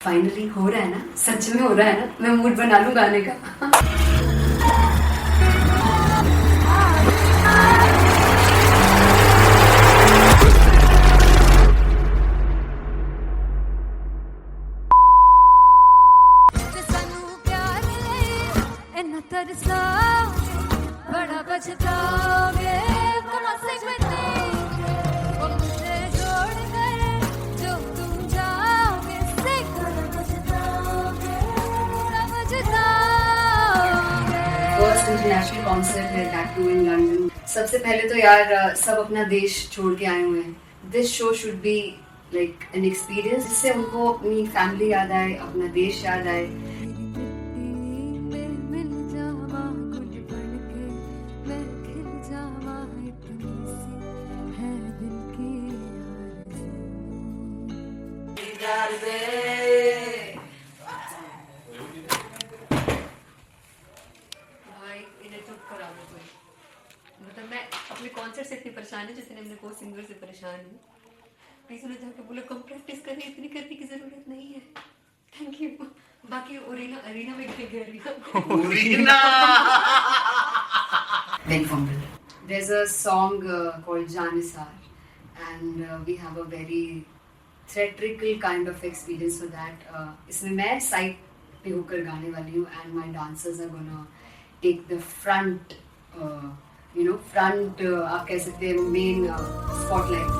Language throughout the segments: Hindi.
फाइनली हो रहा है ना, सच में हो रहा है ना, मैं मूड बना लूं गाने का। बड़ा बचताओगे बड़ा से फर्स्ट इंटरनेशनल कॉन्सर्ट है, दैट टू इन लंदन। सबसे पहले तो यार सब अपना देश छोड़ के आए हुए हैं। This show should be like an experience, जिससे उनको अपनी फैमिली याद आए, अपना देश याद आए। मतलब मैं अपने कॉन्सर्ट से इतनी परेशान है जितने अपने को सिंगर से परेशान हूँ। प्लीज उन्हें जाके बोलो कम प्रैक्टिस करनी, इतनी करने की जरूरत नहीं है। Thank you. बाकी अरीना में गए arena Very fumble. There's a song called Janisar, and we have a very theatrical kind of experience for that. इसमें मैं साइड पे होकर गाने वाली हूँ, and my dancers are gonna take the front, front आप कह सकते हैं main spotlight.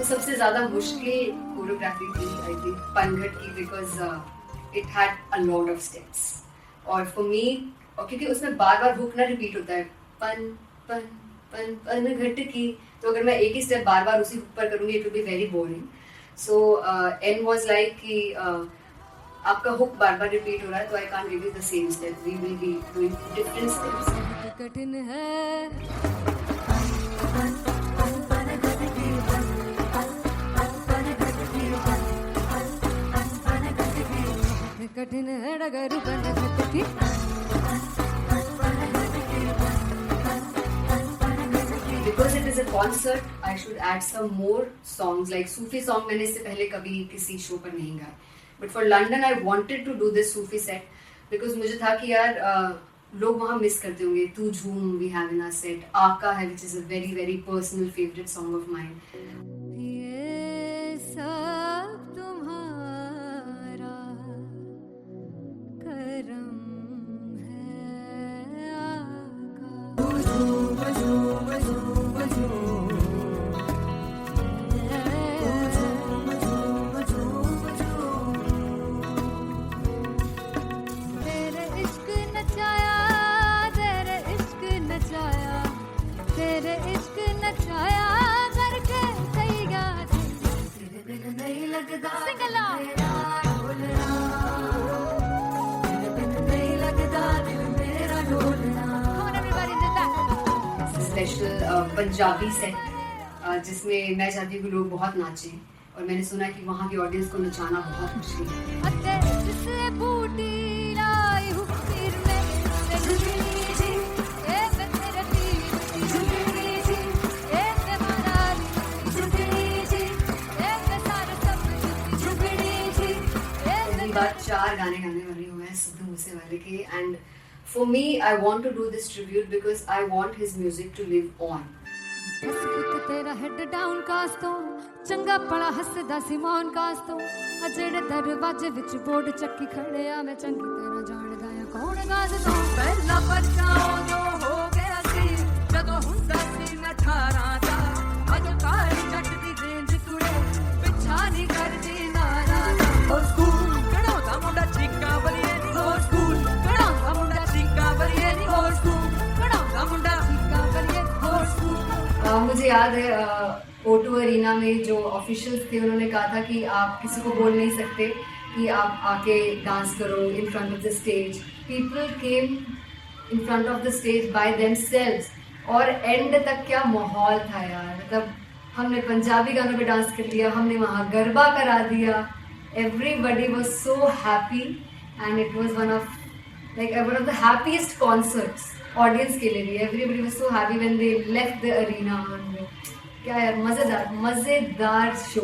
सबसे ज्यादा मुश्किल कोरियोग्राफी थी आई थिंक पनघट की, because it had a lot of steps. और फॉर मी, और क्योंकि उसमें बार बार हुक ना रिपीट होता है, पन पन पन पनघट की, तो अगर मैं एक ही स्टेप बार बार उसी हुक पर करूंगी it will be very boring. So an was like कि आपका हुक बार बार रिपीट हो रहा है, तो I can't give you the same step, we will be doing different steps. कठिन है कठिन है डगर बनत की। Because it is a concert, I should add some more songs, like Sufi song मैंने इससे पहले कभी किसी शो पर नहीं गाया, but for London I wanted to do this Sufi set because मुझे था कि यार लोग वहाँ मिस करते होंगे। तू झूम we have in our set, आका है which is a very very personal favorite song of mine. ये सब तुम्हारा करम है आका। तेरे इश्क नचाया, तेरे इश्क नचाया, तेरे इश्क नचाया करके सही गात तेरे बिन नहीं लगदा सिंगला ढोलना, तेरे बिन नहीं लगदा दिल मेरा ढोलना। Come on everybody do that. Special Punjabi set जिसमें मैं चाहती हूँ कि लोग बहुत नाचें, और मैंने सुना कि वहाँ की ऑडियंस को नचाना बहुत मुश्किल है। अते जिससे बूटी लाई हूँ फिर मैं से झुकनी जी, ए मैं तेरे पीर झुकनी जी, ए मैं मनाली झुकनी जी, ए मैं सारे सब झुकनी जी, ए पहली बार 4 गाने गाने वाली हूँ मैं सिद्धू मूसेवाले के, and for me I want to do this tribute because I want his music to live on. बस पुत तेरा हेड डाउन कास्तो चंगा पड़ा हसदा सिमोन कास्तो, आ जेड़े दरवाजे विच बोर्ड चक्की खड़े आ मैं चंगी तरह जानदा आ कौन गाज तो। पहला बचाओ जो हो गया सी जदों हुंदा सी मैं 18 दा, अजो काली जट दी रेंज कुड़े पिछा नहीं करदी नारा दा। हो स्कूल कढ़ाउंदा मुंडा चीका बलिए नी, हो स्कूल कढ़ाउंदा मुंडा चीका बलिए नी, हो स्कूल कढ़ाउंदा मुंडा चीका बलिए, हो स्कूल। मुझे याद है O2 अरीना में जो ऑफिशियल्स थे उन्होंने कहा था कि आप किसी को बोल नहीं सकते कि आप आके डांस करो in front of the stage. People came in front of the stage by themselves और एंड तक क्या माहौल था यार, मतलब हमने पंजाबी गानों पे डांस कर लिया, हमने वहाँ गरबा करा दिया, everybody was so happy and it was one of the happiest concerts audience के लिए भी. Everybody was so happy when they left the arena. क्या यार, मजेदार show.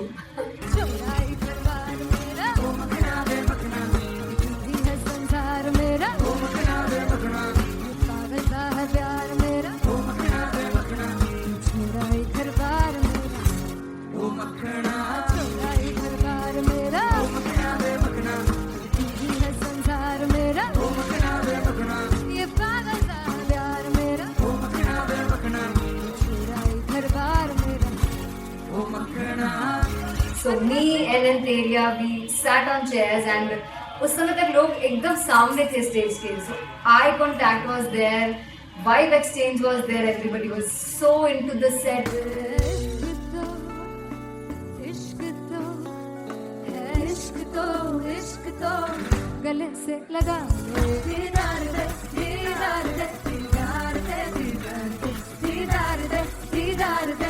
So me and Anteria, we sat on chairs and उस समय तक लोग एकदम सामने थे स्टेज के. So eye contact was there, vibe exchange was there, everybody was so into the set. इश्क तो गले से लगा दीदार दे दीदार दे दीदार दे दीदार दे दीदार दे.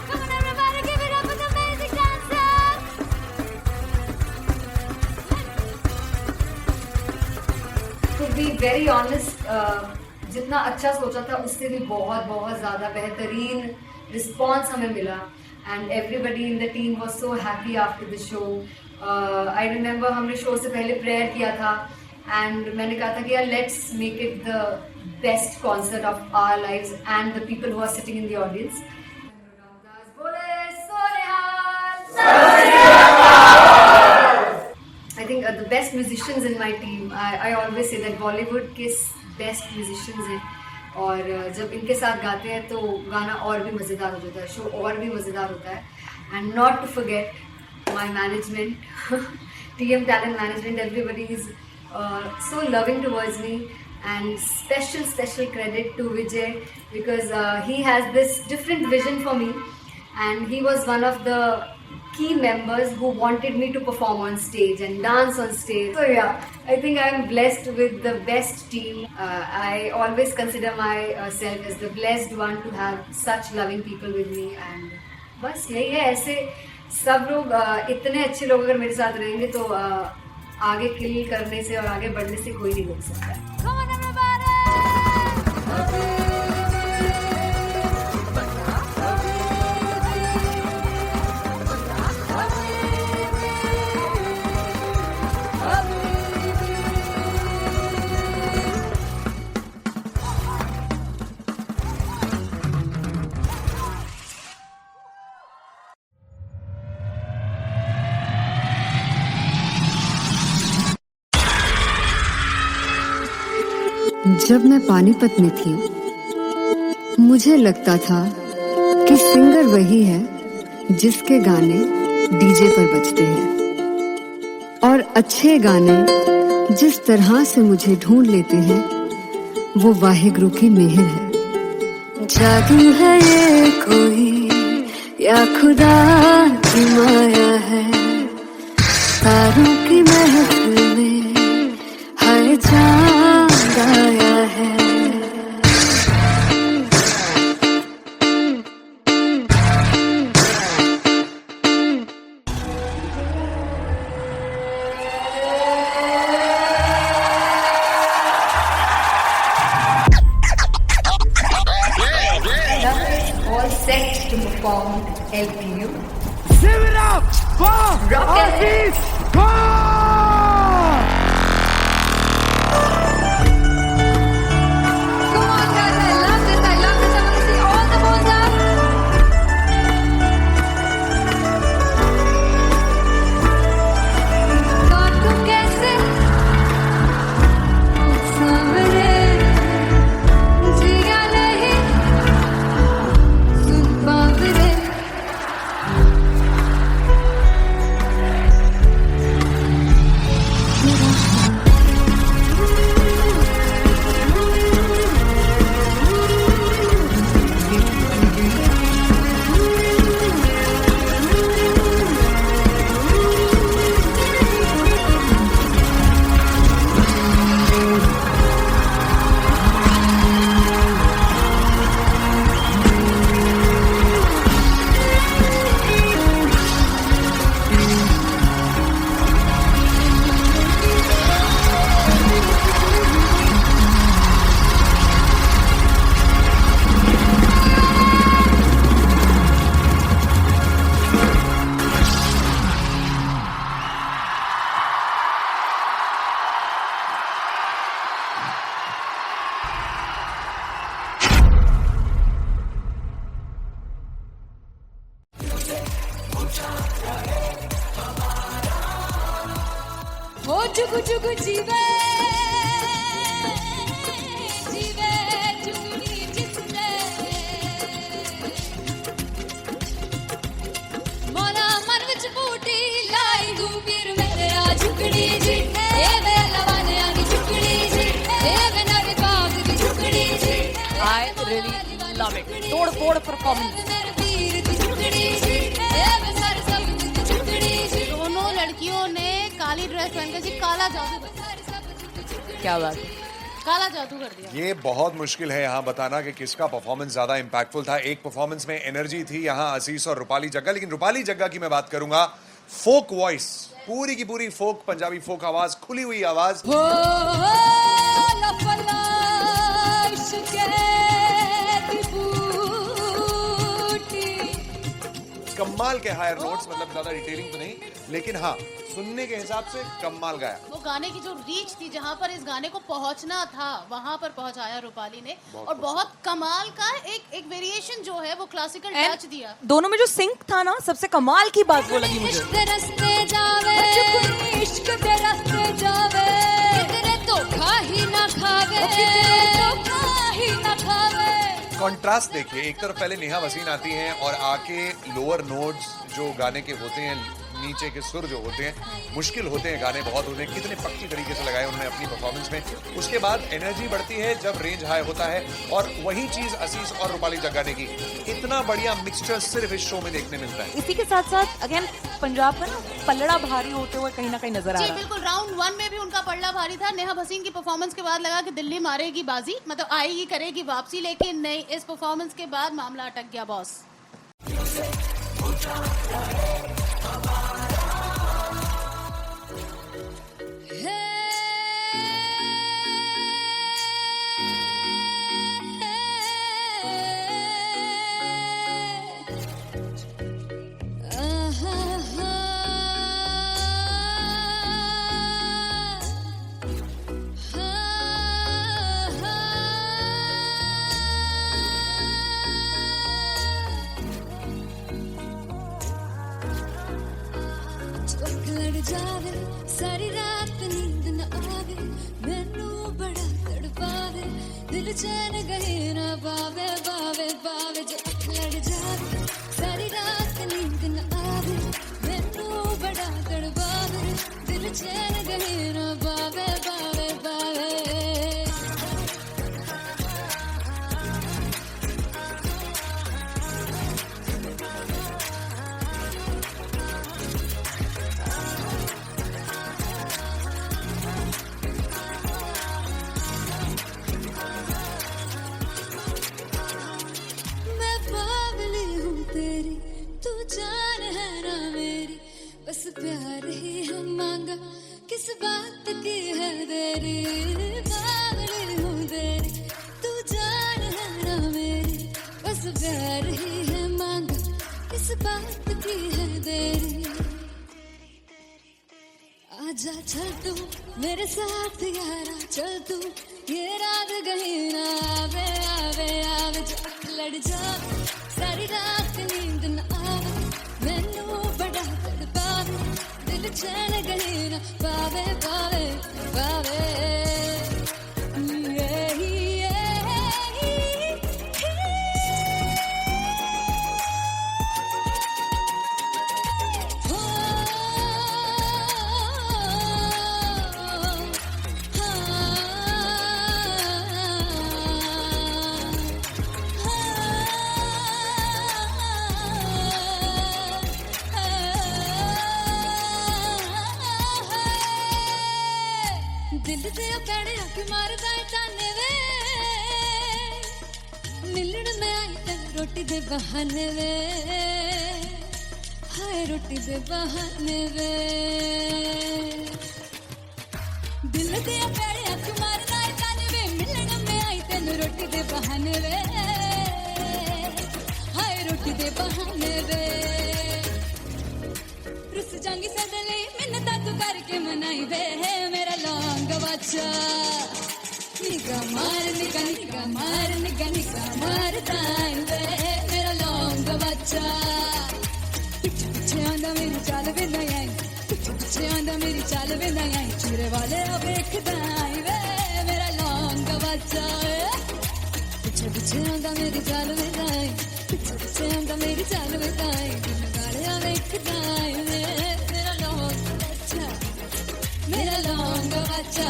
Come on everybody, give it up for the amazing dancers. To be very honest, जितना अच्छा सोचा था उससे भी बहुत ज़्यादा बेहतरीन रिस्पॉन्स हमें मिला. And everybody in the team was so happy after the show. I remember हमने शो से पहले प्रेयर किया था and मैंने कहा था कि यार let's make it the best concert of our lives and the people who are sitting in the audience. I think the best musicians in my team. I always say that Bollywood के best musicians हैं. और जब इनके साथ गाते हैं तो गाना और भी मज़ेदार हो जाता है, शो और भी मज़ेदार होता है. And not to forget my management, TM talent management, everybody is so loving towards me. And special credit to Vijay because he has this different vision for me and he was one of the key members who wanted me to perform on stage and dance on stage. So yeah, I think I am blessed with the best team. I always consider myself as the blessed one to have such loving people with me. And बस यही है, ऐसे सब लोग इतने अच्छे लोग अगर मेरे साथ रहेंगे तो आगे किल करने से और आगे बढ़ने से कोई नहीं रोक सकता. Come on everybody. जब मैं पानीपत में थी मुझे लगता था कि सिंगर वही है जिसके गाने डीजे पर बजते हैं और अच्छे गाने जिस तरह से मुझे ढूंढ लेते हैं वो वाहिगुरु की मेहर है. जादू है ये कोई या खुदा की माया है, तारों की महफिल में हर चांद आया है. All set to perform LPU. Give it up for Rocket. Artist Bob! Come on guys, I love this. I want to see all the balls up. God तुम कैसे सामने जिया नहीं सुन पावरे. जुगु जुगु जीवे जीवे जुगनी जिसने मोला मन विच बूटी लाई गुबीर मेरे आ झुकड़ी जी ए वे लवाने आ झुकड़ी जी ए वे नवे बाग दी झुकड़ी जी I really love it. तोड़ फोड़ परफॉर्मेंस। दोनों लड़कियों ने काली ड्रेस पहनकर जी काला जादू कर क्या बात है। काला जादू कर दिया। ये बहुत मुश्किल है यहाँ बताना कि किसका परफॉर्मेंस ज्यादा इंपैक्टफुल था। एक परफॉर्मेंस में एनर्जी थी यहाँ असीस और रूपाली जग्गा, लेकिन रूपाली जग्गा की मैं बात करूंगा। फोक वॉइस, पूरी की पूरी फोक, पंजाबी फोक आवाज, खुली हुई आवाज। कमाल के हायर नोट्स, मतलब ज्यादा डिटेलिंग तो नहीं, लेकिन हाँ सुनने के हिसाब से कमाल गाया। वो गाने की जो रीच थी, जहाँ पर इस गाने को पहुंचना था वहां पर पहुंचाया रूपाली ने। और बहुत कमाल का एक वेरिएशन जो है वो क्लासिकल टच दिया। दोनों में जो सिंक था ना, सबसे कमाल की बात वो लगी मुझे। इश्क दे रस्ते जावे इश्क दे रस्ते जावे किधरे धोखा ही ना खावे किधरे धोखा ही ना खावे। कॉन्ट्रास्ट देखिए, एक तरफ पहले नेहा वसीन आती हैं और आके लोअर नोट्स जो गाने के होते हैं, नीचे के सुर जो होते हैं, मुश्किल होते हैं, गाने बहुत होते हैं, कितने पक्की तरीके से लगाए उन्होंने अपनी परफॉर्मेंस में। उसके बाद एनर्जी बढ़ती है जब रेंज हाई होता है, और वही चीज असीस और रूपाली जग्गा ने की। इतना बढ़िया मिक्सचर सिर्फ इस शो में देखने मिलता है। इसी के साथ साथ अगेन पंजाब का ना पलड़ा भारी होते हुए कहीं ना कहीं नजर आ जी रहा है। बिल्कुल, राउंड 1 में भी उनका पलड़ा भारी था। नेहा भसीन की परफॉर्मेंस के बाद लगा कि दिल्ली मारेगी बाजी, मतलब आएगी करेगी वापसी, लेकिन नहीं, इस परफॉर्मेंस के बाद मामला अटक गया बॉस। जावे सारी रात नींद न आवे मैनू बड़ा तड़पावे दिल चैन गहे न पावे पावे पावे जो अख लड़ जावे सारी रात नींद न आवे मैनू बड़ा तड़पावे दिल चैन गहे न पावे पावे पावे। बस प्यार ही है मांगा किस बात की है देरी बावली हूँ तेरी तू जान है ना मेरी बस प्यार ही है मांगा किस बात की है देरी। आजा चल तू मेरे साथ यारा चल तू ये रात गही ना आवे आवे आवे जो अख लड़ जावे सारी रात नींद न आवे मैनू बड़ा तड़पावे दिल चैन गही ना पावे पावे पावे। दिल दे पैड़े आके मारदा है ताने वे मिलन में आई तन रोटी दे बहाने वे हाय रोटी दे बहाने वे दिल दे पैड़े आके मारदा है ताने वे मिलन में आई तन रोटी दे बहाने वे हाय रोटी दे बहाने वे। रुस जांगी सदले मिन्नता तू करके मनाई वे मेरा लौंग बच्चा निगा मार ताई वे मेरा लौंग बच्चा पीछे पीछे आंदा मेरी चाल वे नहीं आई पीछे पीछे आंदा मेरी चाल वे नहीं आई चूरे गाले वेखदा वे मेरा लौंग बच्चा पीछे पीछे आंदा मेरी चाल में जाए पीछे पीछे आंदा मेरी चाल में जाए गाले वेखदा वे मेरा लौंग बच्चा मेरा लौंग बच्चा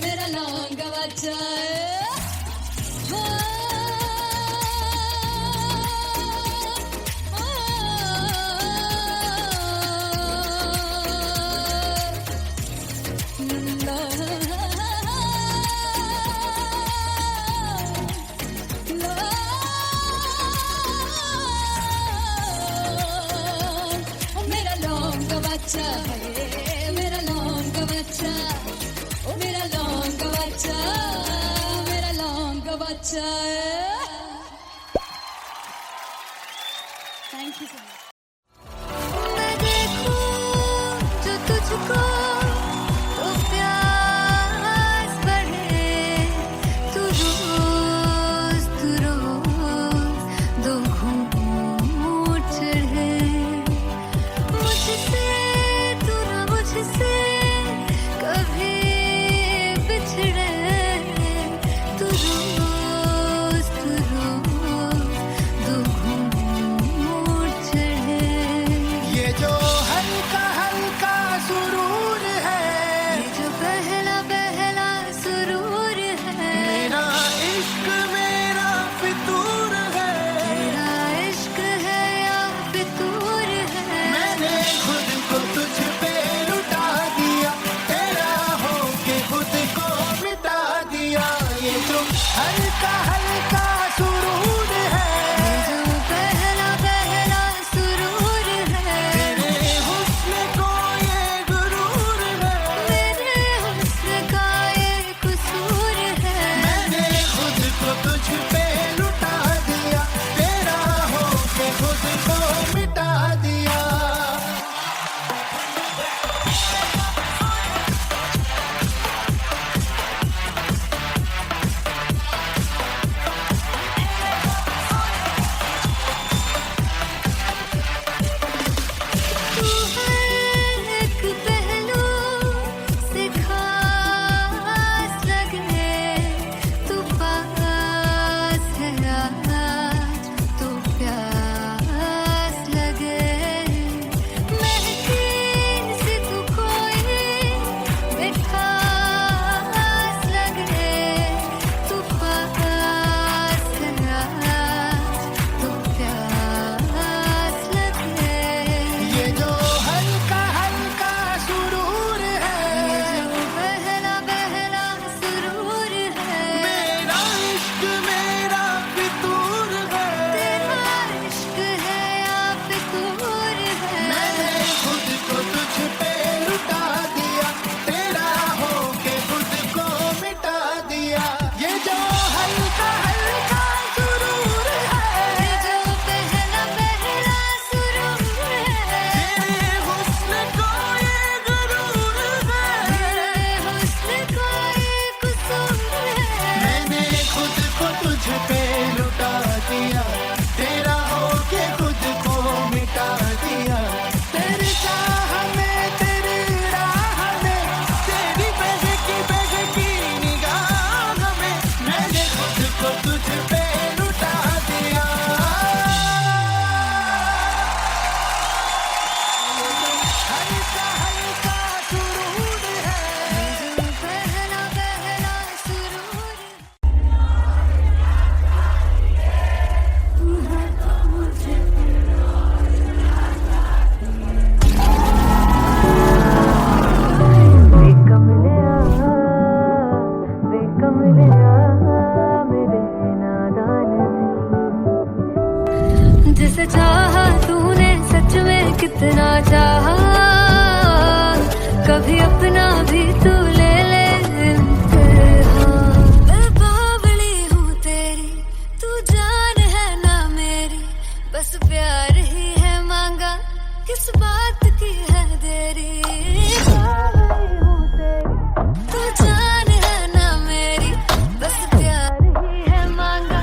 मेरा लौंग बच्चा मेरा लौंग बच्चा मेरा लौंग बच्चा ओ मेरा लौंग बच्चा मेरा लौंग बच्चा थैंक यू सो मच मैं देखूं जो तुझको तो प्यास बढ़े तू रोज दो घूंट चढ़े मुझसे तू ना मुझसे कभी बिछड़े तू रोज दो घूंट चढ़े ये जो हल्का हल्का सुरूर है, ये जो पहला पहला सुरूर है मेरा इश्क मेरा फितूर है। तेरा इश्क है या फितूर है मैंने खुद को तुझ पे लुटा दिया, तेरा होके खुद को मिटा दिया। ये जो हल्का हल्का सुरूर है, ये जो पहला पहला सुरूर है तेरे हुस्न को ये गुरूर है। मेरे हुस्न का ये कसूर है मैंने खुद को तुझ पे लुटा दिया, तेरा होके खुद को मिटा दिया। तू हर एक पहलू से खास लगे तू पास है आज तो प्यास लगे महकी सी तू कोई मिठास लगे तू पास है आज तो प्यास लगे ये जो हल्का हल्का सुरूर है, जो पहला पहला सुरूर है मेरा इश्क मेरा फितूर है। तेरा इश्क है या फितूर है मैंने खुद को तुझ पे लुटा दिया, तेरा होके खुद को मिटा दिया। ये जो हल्का हल्का सुरूर है, ये जो पहला पहला सुरूर है तेरे हुस्न को ये गुरूर है। तेरे हुस्न का ये कसूर है मैंने खुद को तुझ पे लुटा दिया, तेरा होके खुद को मिटा दिया। तेरी चाह में तेरी राह में तेरी बहकी निगाह में मैंने खुद को तुझ पे लुटा दिया। हल्का हल्का सुरूर है, जो पहला पहला सुरूर जिसे चाहा तूने सच में कितना चाहा कभी अपना भी तू ले ले इम्तिहान। मैं बावली हूँ तेरी तू जान है ना मेरी बस प्यार ही है मांगा किस बात की है देरी। बावली हूँ तेरी तू जान है ना मेरी बस प्यार ही है मांगा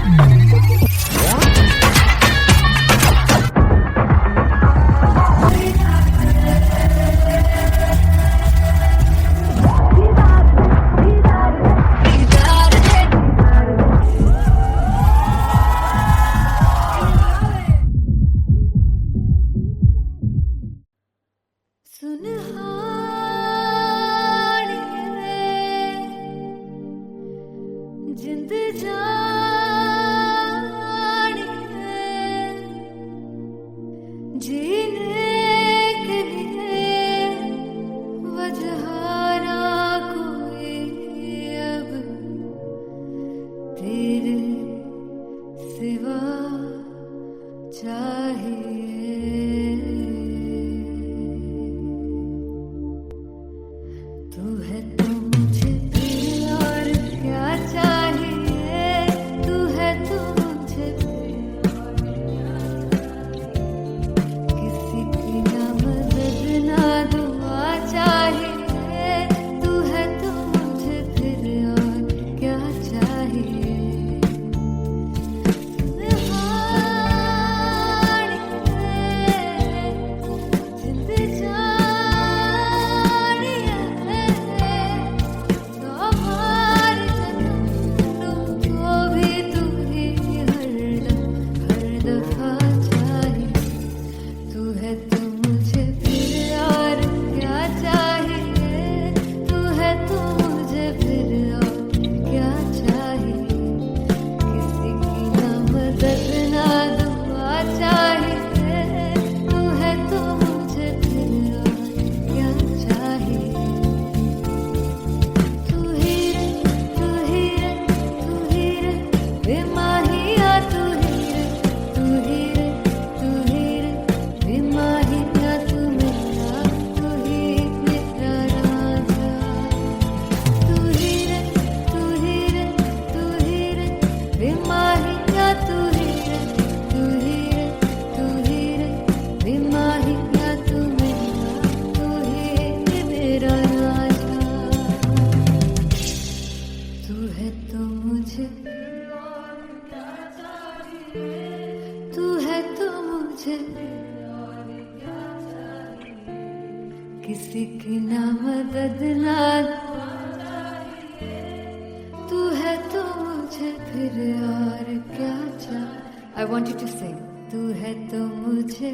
तेरे सिवा चाहिए तू है तो मुझे फिर और क्या चाहिए तू है तो मुझे फिर और क्या चाहिए किसी की ना मदद ना दुआ चाहिए तू है तो मुझे फिर और क्या चाहिए जिंद जानिए तो हमारे जन्म को भी तू ही हर दफा चाहिए तू है तो मुझे फिर और क्या चाहिए तू है तो मुझे फिर और क्या चाहिए किसी की ना मदद ना दुआ चाहिए तू है तो मुझे फिर और क्या चाहिए तू ही रे तू ही रे तू ही रे बेमाहिया तू ही रे तू ही रे तू ही रे बेमाहिया तू मेरा तू ही मेरा राजा तू ही रे तू ही रे तू ही रे बेमाहिया तू ही रे तू ही रे तू ही रे बेमाहिया तू मेरा तू ही मेरा राजा तू है तो मुझे तू है तो मुझे किसी की ना मदद ना तू है तो मुझे फिर और क्या चाहिए I want you to sing तू है तो मुझे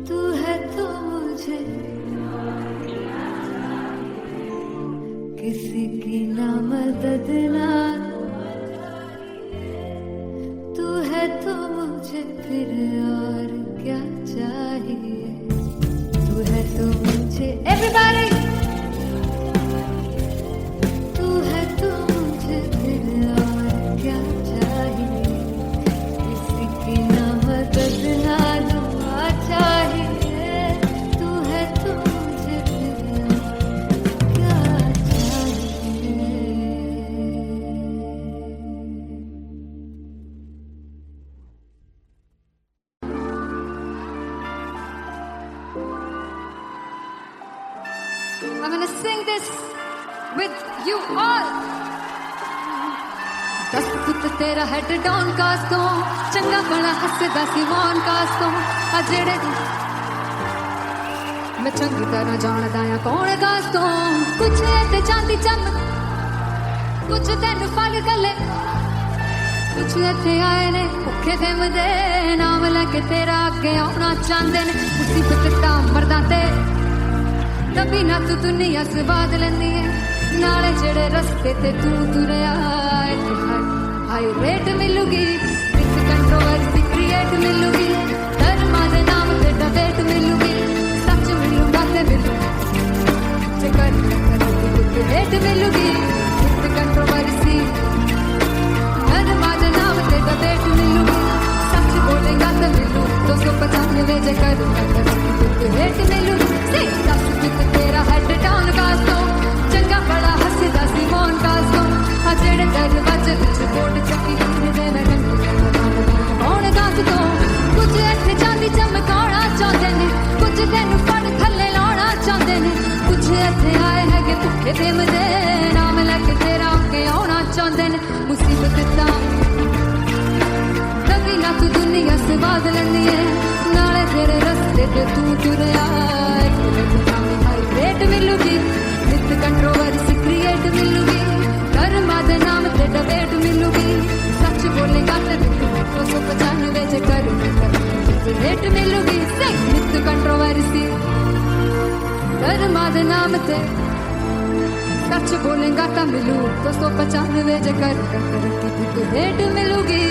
तू है तो मुझे किसी की ना मदद ना तू है तो मुझे फिर और क्या चाहिए तू है तो मुझे everybody तू है तो मुझे फिर और क्या चाहिए किसी की ना मदद ना दुआ चाहिए तू है तो मुझे फिर और क्या चाहिए I'm gonna sing this with you all. दस पुत तेरा हेड डाउन कास तो चंगा बड़ा हसदा सी मौन कास तो आ जेड़े मैं चंगी तरह जानदा आ कौन कास तो कुछ ते चांदी चम कुछ तेन फल गले कुछ इत्थे आए ने भुखे देमदे नाम लेके तेरा अगे आउणा चाहंदे ने मुसीबत दा मरदा ते तभी ना तू दुनिया स्वाद लेंदी है नाले जेड़े रस्ते ते तू तुरया हाई रेट मिलूगी इस कंट्रोवर्सी क्रिएट मिलूगी धर्मा दे नाम ते डिबेट मिलूगी सच मिलूगा ते मिलूगी जेकर रेट मिलूगी इस कंट्रोवर्सी धर्मा दे नाम ते डिबेट मिलूगी सच बोलेगा ते मिलू 295 जेकर रेट मिलूगी दस पुत तेरा हेड डाउन कास तो चंगा बड़ा हसदा सी मौन कास तो आ जेड़े दरवाजे विच बोर्ड चक्की दे मैं कौन कास तो कुछ इत्थे चांदी चमकाउणा चाहंदे ने कुछ तेनू फड़ थल्ले लाउणा चाहंदे ने कुछ इत्थे आए हैगे भुखे देमदे नाम लेके तेरा अगे आउणा चाहंदे ने मुसीबत दा तभी ना तू दुनिया स्वाद लेंदी है नाले तेरे रस्ते ते तू तुरया रेट मिलूगी नित कंट्रोवर्सी क्रिएट मिलूगी कर्मा दे नाम ते डिबेट मिलूगी सच बोलेगा ते 295 जे कर रेट मिलूगी नित कंट्रोवर्सी कर्मा दे नाम ते सच बोलेगा तो मिलू 295 जे कर रेट मिलूगी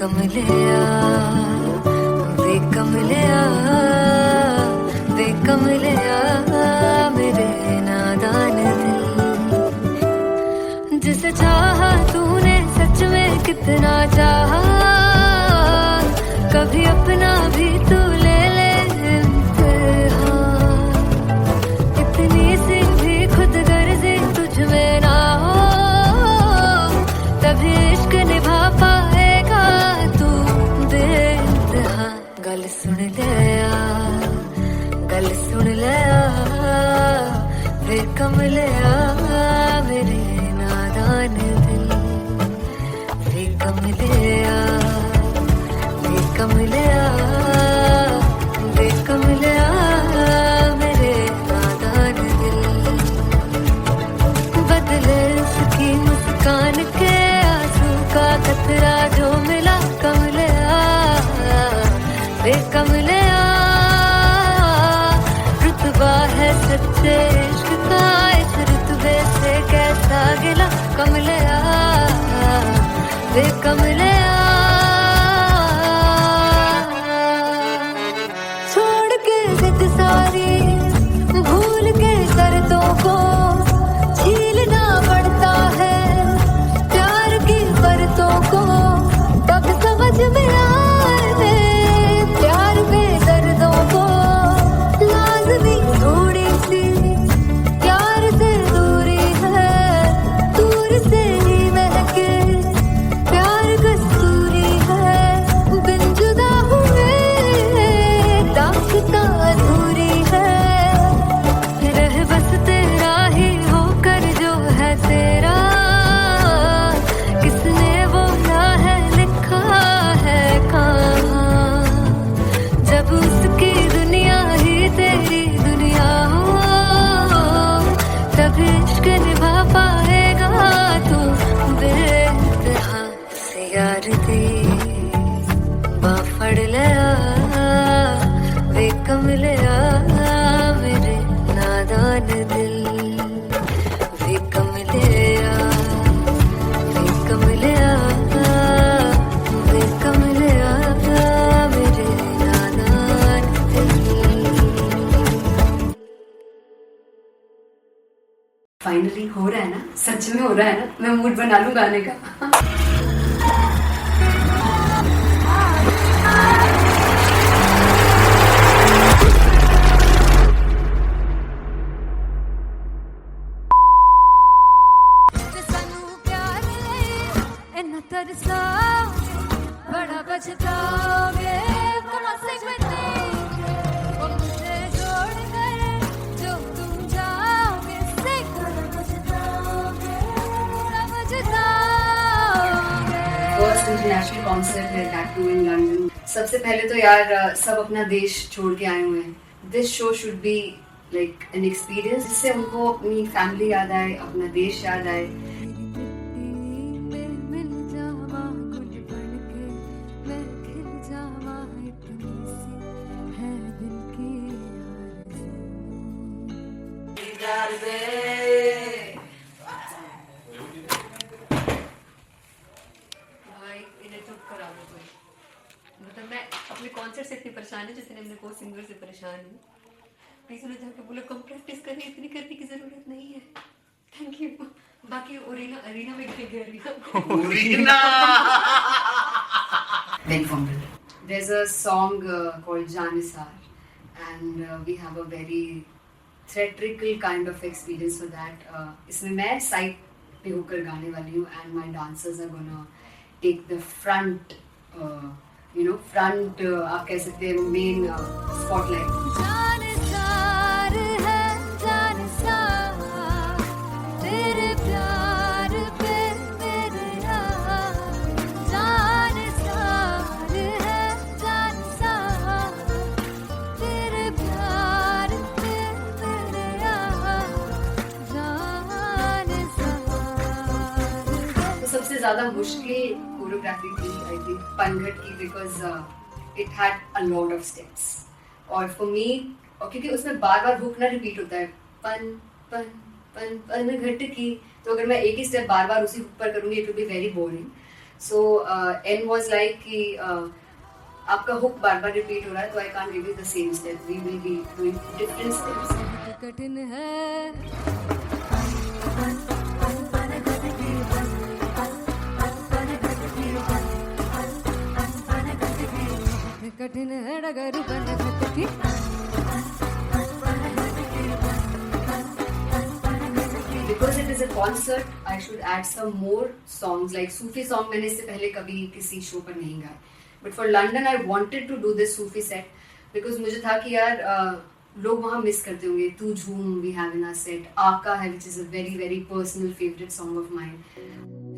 कमलिया वे कमलिया वे कमलिया मेरे नादान दिल जिसे चाहा तूने सच में कितना चाहा कभी अपना भी तू ले ले इम्तिहान इतनी सी भी खुद गर्जी तुझ में ना हो तभी इश्क निभा पाएगा तू बेइंतहा गल सुन लिया वे कमलिया मेरे नादान दिल वे कमलिया वे कमलिया वे कमलिया मेरे नादान दिल बदले उसकी मुस्कान के आंसू का कतरा जो मिला कमलिया वे कमलिया रुतबा है सच्चे इश्क का इस रुतबे से कैसा गिला कमलिया वे कमलिया छोड़ के जिद सारी भूल के शर्तों को छीलना पड़ता है प्यार की परतों को तब समझ में आए प्यार में दर्दों को लाज़मी थोड़ी सी प्यार से दूरी है दूर से ही महके प्यार कस्तूरी है बिन जुदा हुए दास्तां अधूरी है रह बस तेरा ही होकर जो है तेरा किसने बोला है लिखा है कहाँ जब उसकी दुनिया ही तेरी दुनिया हो तब इश्क निभा पाएगा तू बेइंतहा से यार दी बाफड़ लिया वे कमलिया मेरे नादान दिल वे कमलिया वे कमलिया वे कमलिया मेरे नादान दिल फाइनली हो रहा है ना सच में हो रहा है ना मैं मूड बना लूं गाने का ਸਾਨੂੰ ਪਿਆਰ ਲਈ ਇੰਨਾ ਤਰਸਾਓਗੇ ਬੜਾ ਪਛਤਾਓਗੇ कम से बने वो मुझे छोड़ कर जो तुम जाओगे से बड़ा पछताओगे फर्स्ट इंटरनेशनल कॉन्सर्ट है दैट टू इन लंदन सबसे पहले तो यार सब अपना देश छोड़ के आए हुए हैं this show should be like an experience जिससे उनको अपनी फैमिली याद आए अपना देश याद आए मिल जावा गुल बनके मैं खिल जावा इतनी सी है दिल की भाई इन्हें चुप करा दो कोई मतलब मैं अपने कॉन्सर्ट से इतनी परेशान हूँ जितने अपने को सिंगर से परेशान हूँ प्लीज उन्हें जाके बोलो कम प्रैक्टिस करनी इतनी करने की जरूरत नहीं है थैंक यू बाकी अरीना में गए arena Then there's a song called Janisar and we have a very theatrical kind of experience for that. इसमें मैं साइड पे होकर गाने वाली हूँ and my dancers are gonna take the front, front आप कह सकते हैं main spotlight. जानसार है जानसार तेरे प्यार पे मेरे यार जानसार है जानसार तेरे प्यार पे मेरे यार जानसार तो सबसे ज्यादा मुश्किल कोरियोग्राफी थी आई थिंक पनघट की because it had a lot of steps और फॉर मी और क्योंकि उसमें बार बार हुक ना रिपीट होता है पन पन पन पन घट की तो अगर मैं एक ही स्टेप बार बार उसी हुक पर करूंगी it will be very boring So N was like कि आपका हुक बार बार रिपीट हो रहा है, तो I can't give you the same step. We will be doing different steps. कठिन है कठिन है डगर बन खटकी Because it is a concert, I should add some more songs. Like Sufi song मैंने इससे पहले कभी किसी शो पर नहीं गाया. But for London, I wanted to do this Sufi set because मुझे था कि यार लोग वहाँ मिस करते होंगे. तू झूम we have in our set. आका है, which is a very very personal favorite song of mine.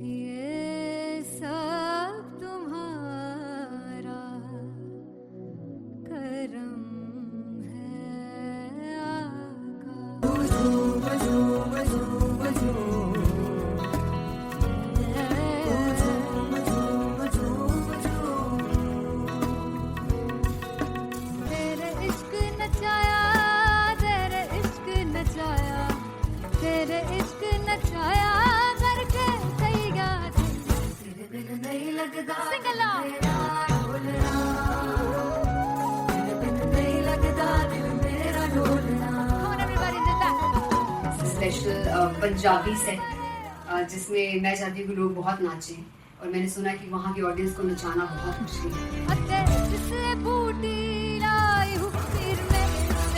ये सब तुम्हारा करम है आका तेरे इश्क नचाया तेरे इश्क नचाया तेरे इश्क नचाया करके तैयार तेरे बिन नहीं लगता सिंगला तेरे बिन नहीं लगता दिल मेरा ढोलना Come on everybody do that special Punjabi set जिसमें मैं चाहती हूँ कि लोग बहुत नाचें, और मैंने सुना कि वहाँ की ऑडियंस को नचाना बहुत मुश्किल है. अते जिससे बूटी लाई हूँ सिर में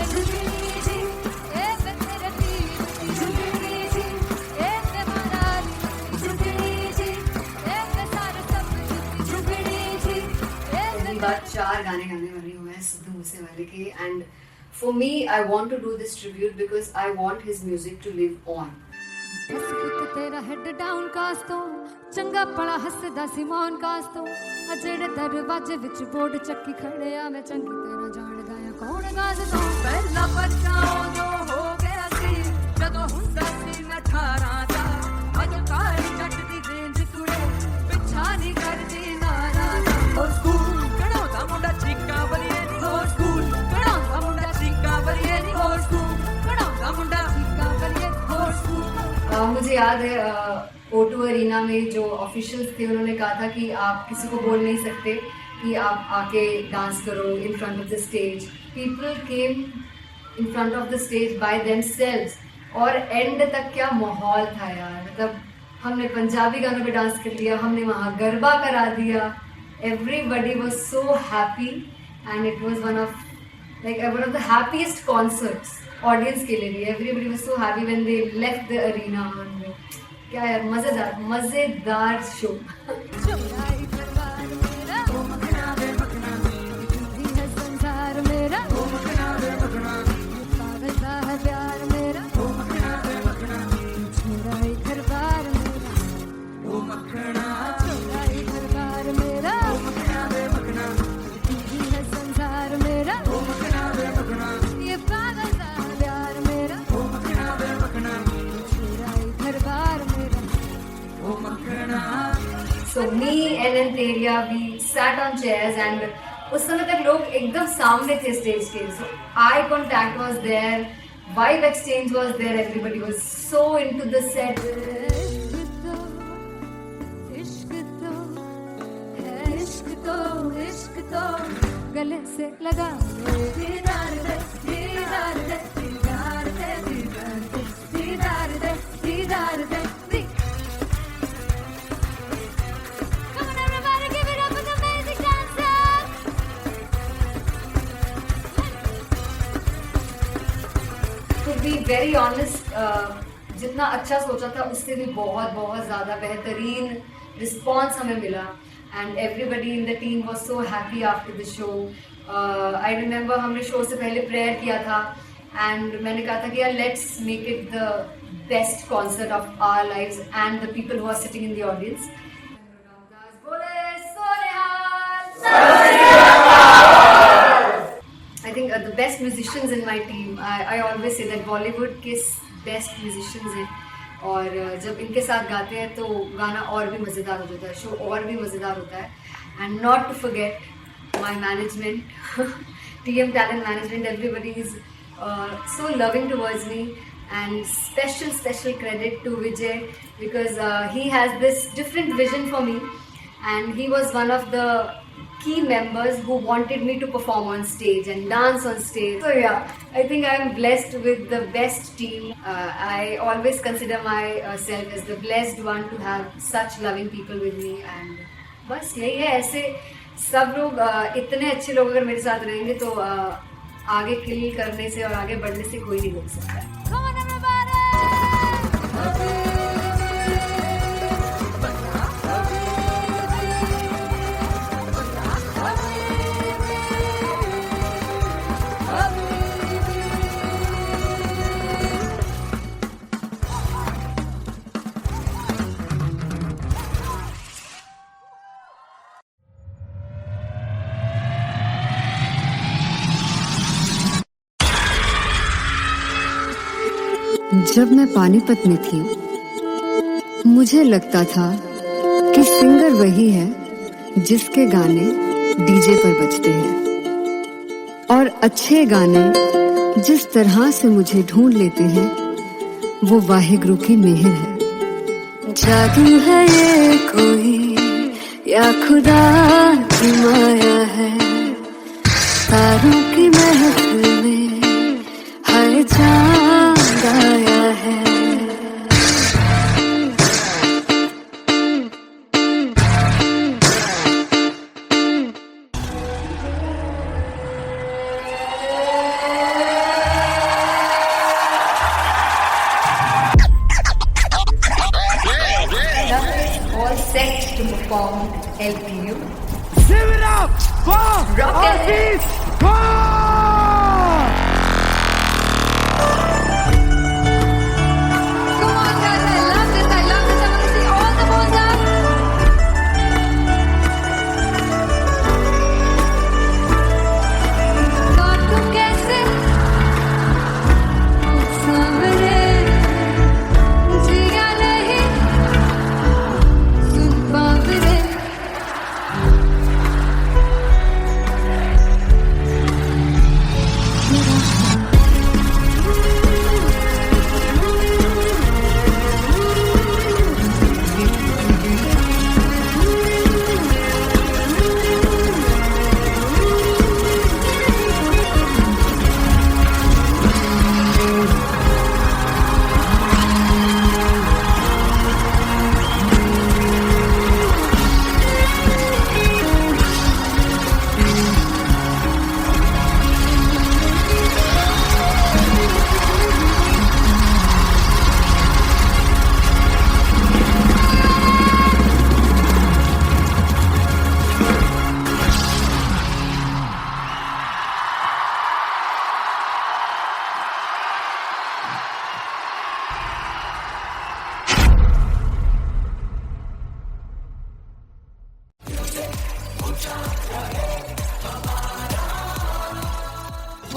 झुकनी जी ए मैं तेरे दिल झुकनी जी ए मैं माराली झुकनी जी ए मैं सारे सब झुकनी जी ए पहली बार 4 गाने गाने वाली हूँ मैं सिद्धू मूसेवाले के. And for me I want to do this tribute because I want his music to live on. बस पुत तेरा हेड डाउन कास तो चंगा पड़ा हसदा सिमोन कास तो आ जेड़े दरवाजे विच बोर्ड चक्की खड़े आ मैं चंगी तरह जानदा आ कौन गाज तो पहला बच्चा उदों हो गया सी जदों हुंदा सी मैं 18 दा अज काली जट दी रेंज कुड़े पिछा नहीं करदी नारा हो स्कूल कढ़ाउंदा मुंडा चीका बलिए नी हो स्कूल कढ़ाउंदा मुंडा चीका बलिए नी हो स्कूल कढ़ाउंदा मुंडा चीका बलिए हो स्कूल. मुझे याद है O2 अरीना में जो ऑफिशियल्स थे उन्होंने कहा था कि आप किसी को बोल नहीं सकते कि आप आके डांस करो in front of the stage. People came in front of the stage by themselves, और एंड तक क्या माहौल था यार. मतलब हमने पंजाबी गानों पे डांस कर लिया, हमने वहाँ गरबा करा दिया. Everybody was so happy and it was one of the happiest concerts audience के लिए भी. Everybody was so happy when they left the arena. क्या यार मजेदार शो. चुराई दरबार मेरा ओ मखना दे मखना दी है संसार मेरा ओ मखना दे मखना पागल सा है प्यार मेरा ओ मखना दे मखना चुराई दरबार मेरा ओ मखना चुराई दरबार मेरा ओ मखना दे मखना दी है संसार मेरा ओ मखना दे मखना ये पागल सा है प्यार मेरा ओ मखना दे मखना चुराई दरबार मेरा. So me and Anteria, we sat on chairs and उस समय तक लोग एकदम सामने थे स्टेज के. So eye contact was there, vibe exchange was there, everybody was so into the set. इश्क तो गले से लगा दीदार दे दीदार दे दीदार दे दीदार दे दीदार दे. Come on everybody, give it up for the amazing dancers. To be very honest, जितना अच्छा सोचा था उससे भी बहुत बहुत ज़्यादा बेहतरीन रिस्पॉन्स हमें मिला. And everybody in the team was so happy after the show. I remember हमने शो से पहले प्रेयर किया था and मैंने कहा था कि यार let's make it the best concert of our lives and the people who are sitting in the audience. I think the best musicians in my team. I always say that Bollywood के best musicians हैं, और जब इनके साथ गाते हैं तो गाना और भी मज़ेदार हो जाता है, शो और भी मज़ेदार होता है. And not to forget my management, TM Talent Management, everybody is so loving towards me, and special credit to Vijay because he has this different vision for me and he was one of the key members who wanted me to perform on stage and dance on stage. So yeah, I think I'm blessed with the best team. I always consider myself as the blessed one to have such loving people with me, and बस यही है. ऐसे सब लोग इतने अच्छे लोग अगर मेरे साथ रहेंगे तो आगे किल करने से और आगे बढ़ने से कोई नहीं रोक सकता है. Come on, everybody! जब मैं पानीपत में थी, मुझे लगता था कि सिंगर वही है जिसके गाने डीजे पर बजते हैं, और अच्छे गाने जिस तरह से मुझे ढूंढ लेते हैं वो वाहिगुरु की मेहर है. जादू है ये कोई या खुदा की माया है, तारों की महफिल में हर चांद आया है. All set to perform LPU. Shivraj वाह, Rock and आशीष वाह. Come on, guys! I love this! I love this! I want to see all the balls up! God, तुम कैसे सामने जिया नहीं सुन पावरे.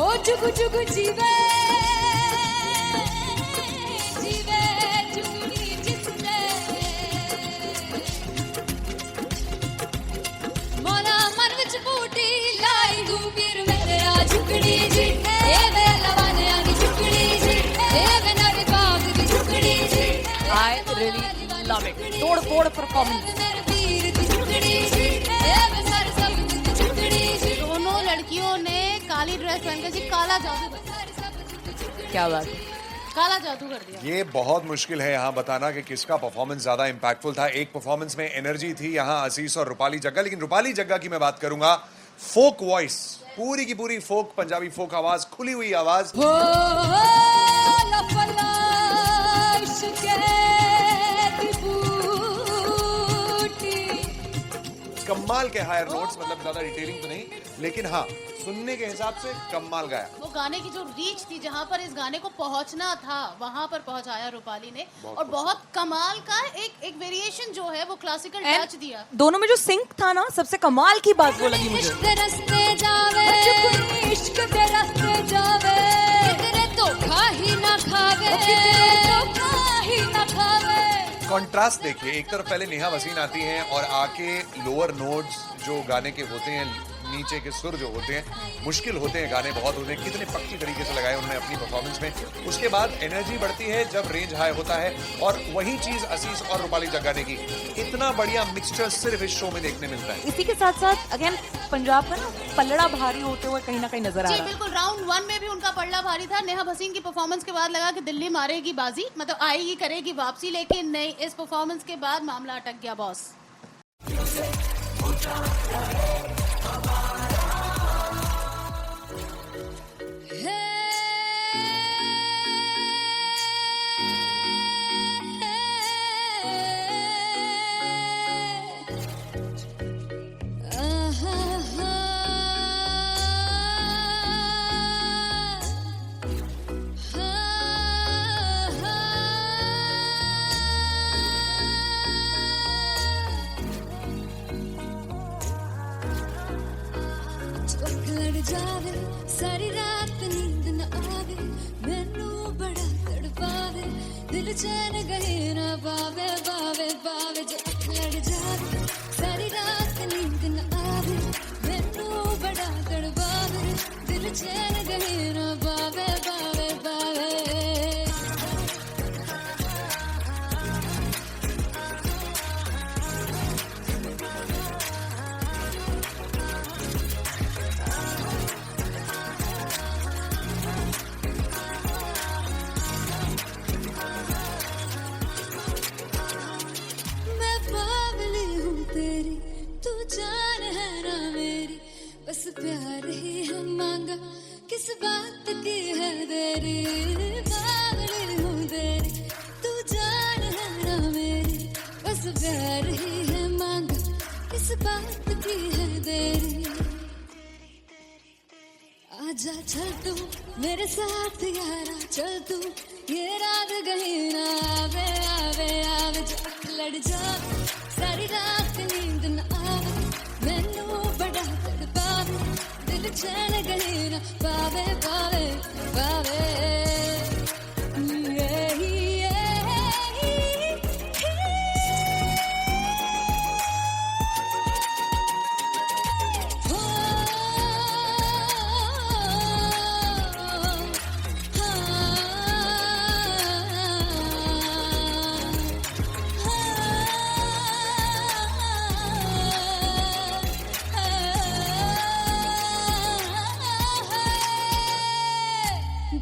हो जुगु जुगु जीवे जीवे जुगनी जिसने मोरा मन विच बूटी लाई गुबीर मेरा झुकड़ी जी ए वे लवाने आगी झुकड़ी जी ए वे नवी बाग दी झुकड़ी जी. I really love it. तोड़ परफॉर्मेंस. मेरे पीर दी झुकड़ी जी ए वे सारे सब दी झुकड़ी जी. दोनों लड़कियों ने काली ड्रेस पहनकर जी काला जादू क्या बात है. काला जादू कर दिया. ये बहुत मुश्किल है यहाँ बताना कि किसका परफॉर्मेंस ज्यादा इंपैक्टफुल था. एक परफॉर्मेंस में एनर्जी थी यहाँ आशीष और रूपाली जग्गा, लेकिन रूपाली जग्गा की मैं बात करूंगा. फोक वॉइस, पूरी की पूरी फोक, पंजाबी फोक आवाज, खुली हुई आवाज. हो लफला इश्क़ दी बूटी. कमाल के हायर नोट्स, मतलब ज्यादा डिटेलिंग तो नहीं, लेकिन हाँ सुनने के हिसाब से कमाल गाया. वो गाने की जो रीच थी, जहाँ पर इस गाने को पहुंचना था वहां पर पहुंचाया रूपाली ने. और बहुत कमाल का एक वेरिएशन जो है वो क्लासिकल टच दिया. दोनों में जो सिंक था ना, सबसे कमाल की बात वो लगी मुझे. इश्क़ दे रस्ते जावे इश्क़ दे रस्ते जावे कितने धोखा ही ना खावे धोखा ही ना खावे. कॉन्ट्रास्ट देखिए, एक तरफ पहले नेहा वसीन आती हैं और आके लोअर नोट्स जो गाने के होते हैं नीचे के सुर जो होते हैं मुश्किल होते हैं, गाने बहुत होते हैं, कितने पक्की तरीके से लगाए उन्होंने अपनी परफॉर्मेंस में। उसके बाद एनर्जी बढ़ती है जब रेंज हाई होता है, और वही चीज असीस और रूपाली जग्गाने की इतना बढ़िया मिक्सचर सिर्फ इस शो में देखने मिलता है। इसी के साथ साथ अगेन पंजाब का ना पलड़ा भारी होते हुए कहीं ना कहीं नजर आ जी रहा है। बिल्कुल, राउंड 1 में भी उनका पलड़ा भारी था। नेहा भसीन की परफॉर्मेंस के बाद लगा कि दिल्ली मारेगी बाजी, मतलब आएगी करेगी वापसी, लेकिन नहीं, इस परफॉर्मेंस के बाद मामला अटक गया बॉस। लड़ जावे सारी रात नींद न आवे, मैनू बड़ा तड़पावे, दिल चैन गहे ना पावे पावे पावे। जो लड़ जावे सारी रात नींद न आवे, मैनू बड़ा तड़पावे, दिल चैन गहे ना पावे पावे पावे। मैं बावली हूँ तेरी, तू जान है ना मेरी, बस प्यार ही है मांगा, किस बात की है देरी। बावली हूँ तेरी, तू जान है ना मेरी, बस प्यार ही है मांगा, किस बात की है देरी। आजा चल तू मेरे साथ यारा, चल तू ये रात कहीं ना आवे आवे आवे। जो लड़ जावे सारी रात नींद न आवे, मैनू बड़ा तड़पावे, दिल चैन कहीं ना पावे पावे पावे।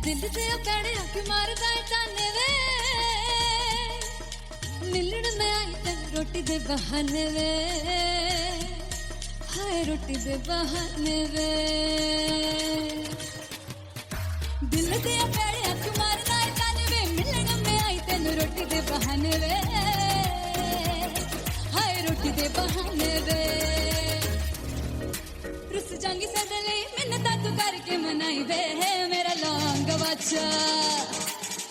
दिल से पैड़े अख मारदा ताने वे, मिलन में आई तन रोटी दे बहाने वे, हाय रोटी दे बहाने वे। दिल से पैड़े अख मारदा ताने वे, मिलन में आई तन रोटी दे बहाने वे, हाय रोटी दे बहाने वे। रुस जांगी सदले मिन्नता तू करके मनाई वे, मेरा लौंग बच्चा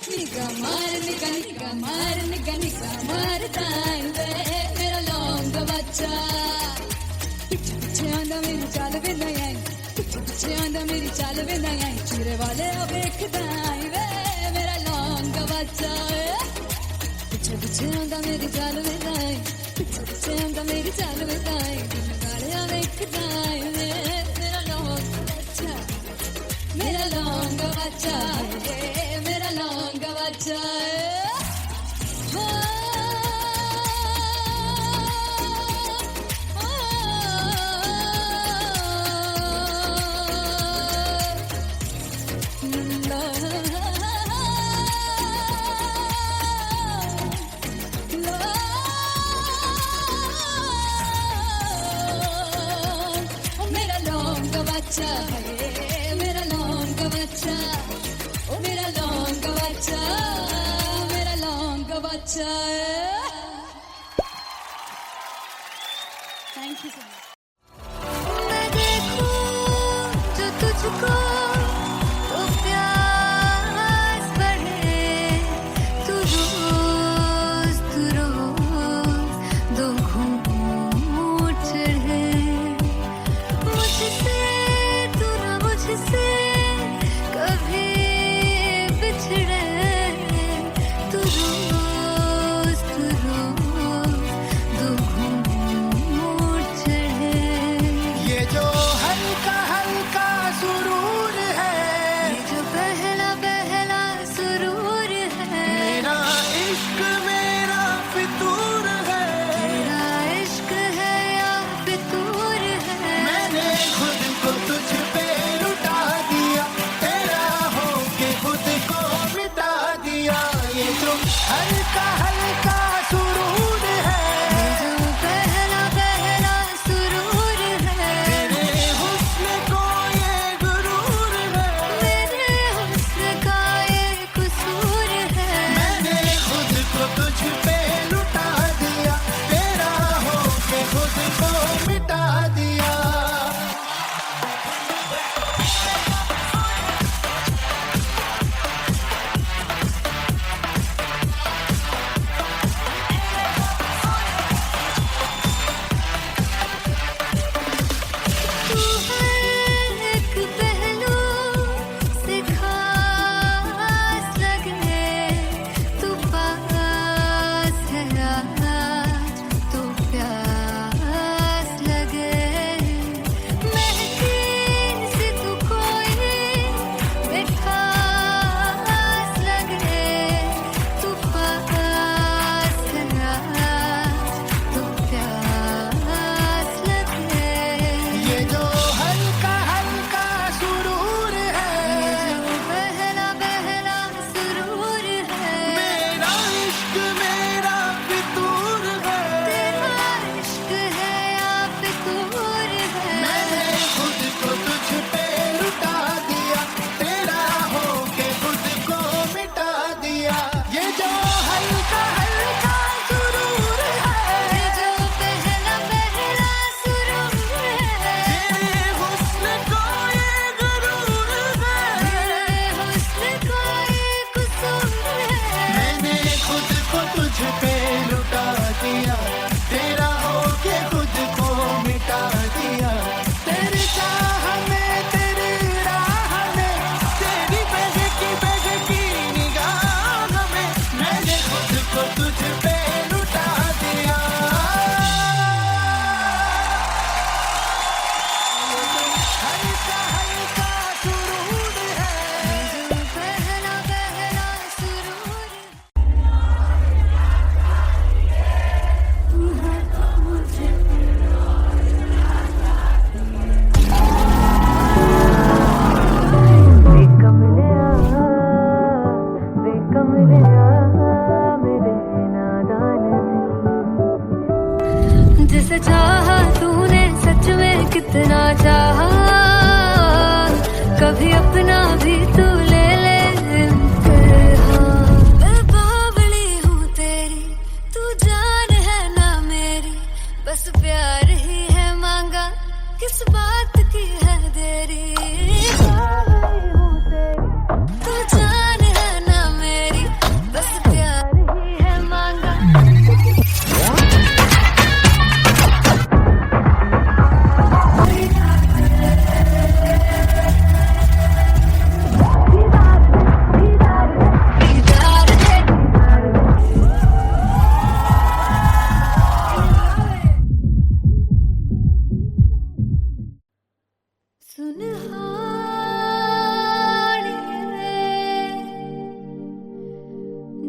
निगा मार निगा निगा मार निगा निगा मार ताई वे, मेरा लौंग बच्चा। पीछे पीछे आंदा मेरी चाल वे ना आई, पीछे पीछे आंदा मेरी चाल वे ना आई, चूरे वाले वेखदा आई वे, मेरा लौंग बच्चा। पीछे पीछे आंदा मेरी चाल वे ना आई, पीछे पीछे आंदा मेरी चाल वे ना आई, दिन गालियां वेखदा आई वे, मेरा लौंग बच्चा, मेरा लौंग बच्चा, मेरा लौंग बच्चा। मेरा लौंग बच्चा, मेरा लौंग बच्चा, ओ मेरा लौंग बच्चा, मेरा लौंग बच्चा। Thank you so much. मैं देखूं जो तुझको तो प्यास बढ़े, तू रोज दो घूंट चढ़े, मुझसे तू ना मुझसे कभी बिछड़े, तू रोज दो घूंट चढ़े। दिया, तेरा होके खुद को मिटा दिया। तेरी चाह में, तेरी राह में, तेरी बहकी निगाह में मैंने खुद को तुझ पे लुटा दिया। हल्का हल्का सुरूर है, पहला पहला सुरूर जिसे चाहा तूने सच में कितना चाहा, कभी अपना भी तू ले ले इम्तिहान। मैं बावली हूँ तेरी, तू जान है ना मेरी, बस प्यार ही है मांगा, किस बात की है देरी। बावली हूँ तेरी, तू जान है ना मेरी, बस प्यार ही है मांगा।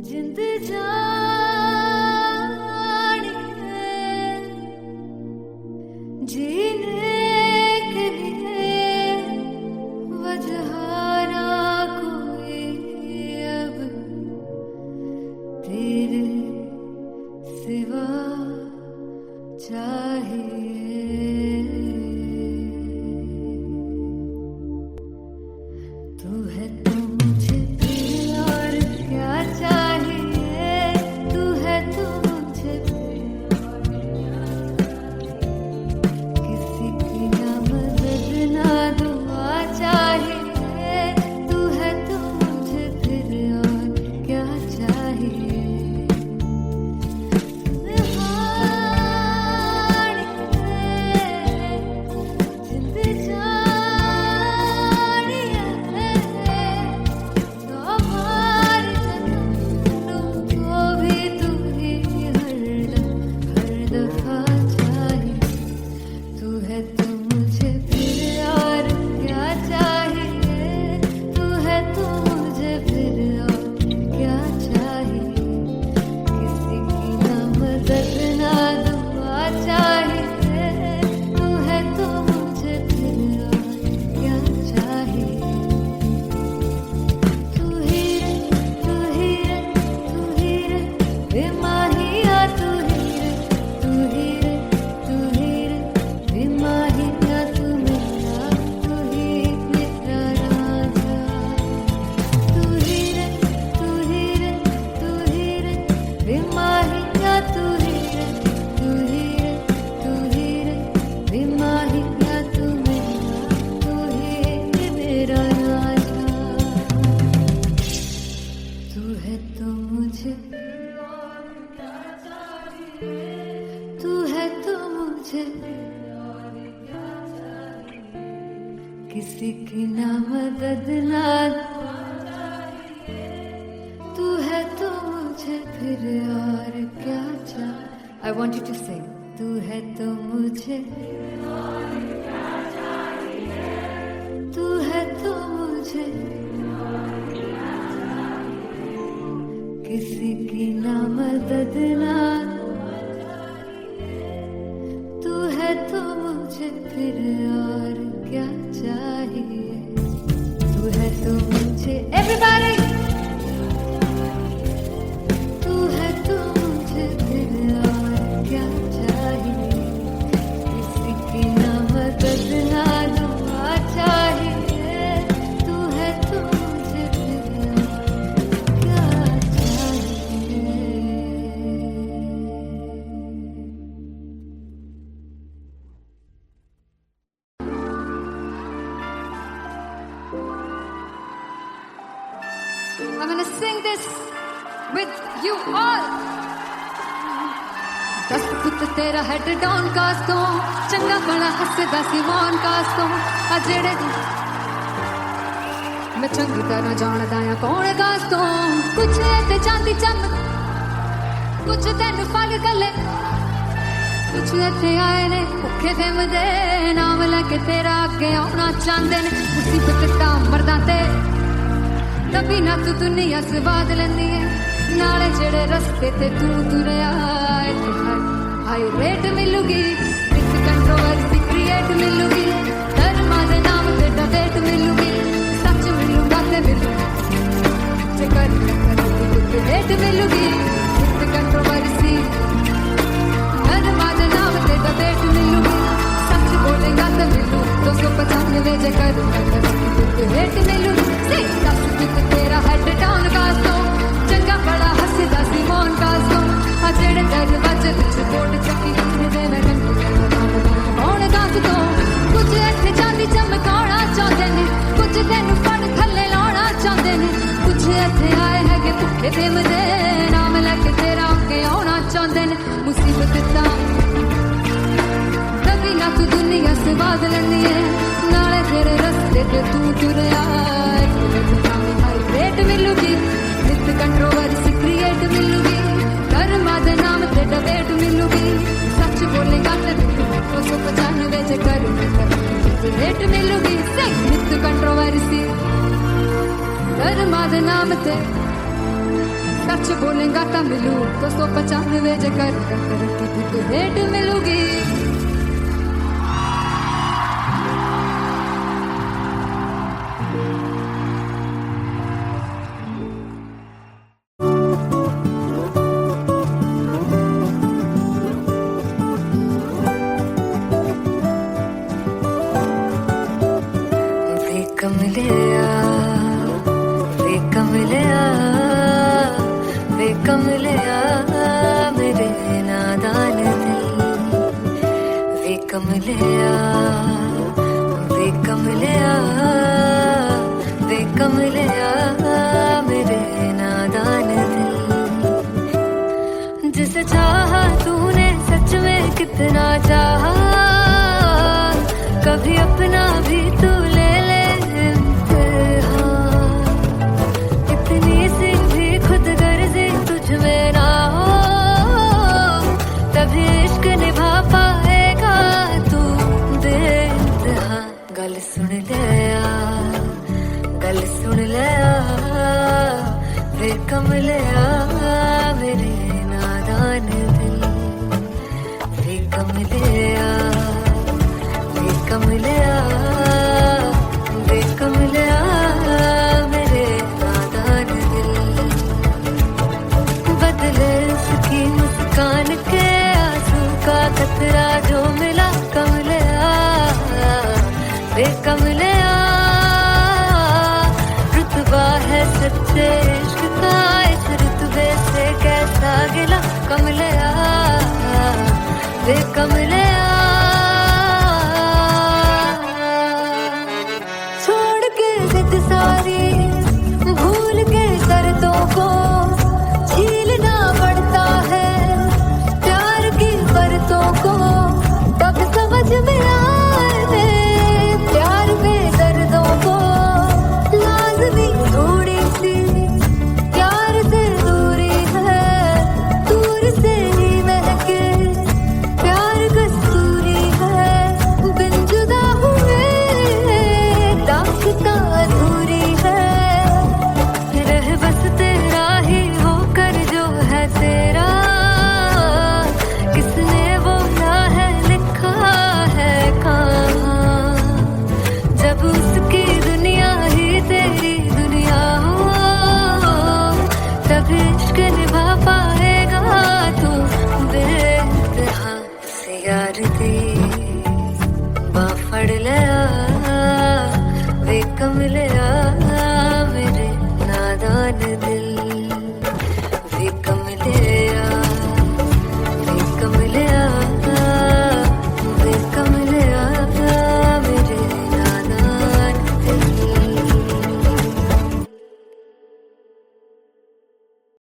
जिंद जानी है, जीने के लिए वजह ना कोई अब तेरे सिवा चाहिए। तू है तो मुझे दिल और क्या चाहिए, तू है तो मुझे किसी की ना मदद ना दुआ चाहिए, तू है तो मुझे फिर और क्या चाहिए। जिंद जानी है, हमारे जन्मों को भी तू ही हर दफा चाहिए। तू है तो मुझे फिर और क्या चाहिए, तू है तो मुझे फिर और क्या चाहिए। किसी की ना मदद ना दुआ चाहिए, तू है तो मुझे फिर और क्या चाहिए। तू ही रे, तू ही रे, तू ही रे बेमाहिया, तू ही रे, तू ही रे, तू ही रे बेमाहिया, तू मेरा, तू ही मेरा राजा। तू ही रे, तू ही रे, तू ही रे बेमाहिया, तू ही रे, तू ही रे, तू ही रे बेमाहिया, तू मेरा, तू ही मेरा राजा। तू है तो मुझे, तू है तो मुझे किसी की ना मदद ना, तू है तो मुझे फिर और क्या चाहिए। I want you to sing. तू है तो मुझे, तू है तो मुझे किसी की ना मदद ना, तू है तो मुझे फिर और क्या चाहिए। तू है तो मुझे, everybody, तू है तो मुझे फिर और क्या चाहिए। किसी की ना मदद ना दुआ चाहिए, तू है तो मुझे फिर और क्या चाहिए। I'm gonna sing this with you all. 10 foot तेरा हेड डाउन कास तो चंगा बड़ा हसदा सिमोन कास तो आ जेड़े मैं चंगी तरह जानदा आ कौन कास तो कुछ ते चांदी चमक कुछ तेन फल गले कुछ इत्थे आए ने भुखे फिमदे नाम लैके तेरा अगे आउणा चाहंदे ने मुसीबत तां मरदा ते तभी ना तू दुनिया स्वाद लैंदी है नाले जेड़े रस्ते ते तू तुरया इत्थे हाई रेट मिलूगी इस कंट्रोवर्सी क्रिएट मिलूगी धर्मा दे नाम ते डिबेट मिलूगी सच मिलूगा ते मिलूगी जेकर रेट मिलूगी इस कंट्रोवर्सी धर्मा दे नाम ते डिबेट मिलूगी सच बोलेगा ते मिलू 295 जेकर रेट मिलूगी से 10 फुट तेरा हेड डाउन कास तो चंगा बड़ा हसदा सिमोन कास तो आ जेड़े दरवाजे विच बोर्ड चक्की दे मैं कौन कास तो कुछ इत्थे चांदी चमकाउणा चाहंदे ने कुछ तैनू फड़ थल्ले लाउणा चाहंदे ने कुछ इत्थे आए हैगे भुखे फिमदे नाम लैके तेरा अगे आउणा चाहंदे ने मुसीबत तां कभी ना तू दुनिया स्वाद लैंदी है नाले तेरे रस्ते ते तू तुरया रेट मिलूगी विद कंट्रोवर्सी क्रिएट मिलूगी धर्मा दे नाम ते डिबेट मिलूगी सच बोलेगा ते 295 जेकर रेट मिलूगी से विद कंट्रोवर्सी धर्मा दे नाम ते सच बोलेगा ता मिलू 295 जेकर रेट मिलूगी जिसे चाहा तूने सच में कितना चाहा कभी अपना भी तू ले ले इम्तिहान इतनी सी भी खुद गर्जी तुझ में ना हो तभी इश्क निभा पाएगा तू बेइंतहा गल सुन लिया वे कमलिया मेरे नादान दिल वे कमलिया मेरे नादान दिल बदले उसकी मुस्कान के आंसू का कतरा जो मिला कमलिया वे कमलिया रुतबा है सच्चे इश्क का इस रुतबे से कैसा गिला कमलिया वे कमलिया छोड़ के जिद सारी भूल के शर्तों को झीलना पड़ता है प्यार की परतों को तब समझ में आए प्यार में दर्दों को लाज़मी थोड़ी सी प्यार से दूरी है दूर से ही महके प्यार कस्तूरी है बिन जुदा हुए दास्तां अधूरी है रह बस तेरा ही होकर जो है तेरा किसने बोला है लिखा है कहाँ जब उसकी दुनिया ही तेरी दुनिया हो तब इश्क निभा पाएगा तू बेइंतहा से यार दी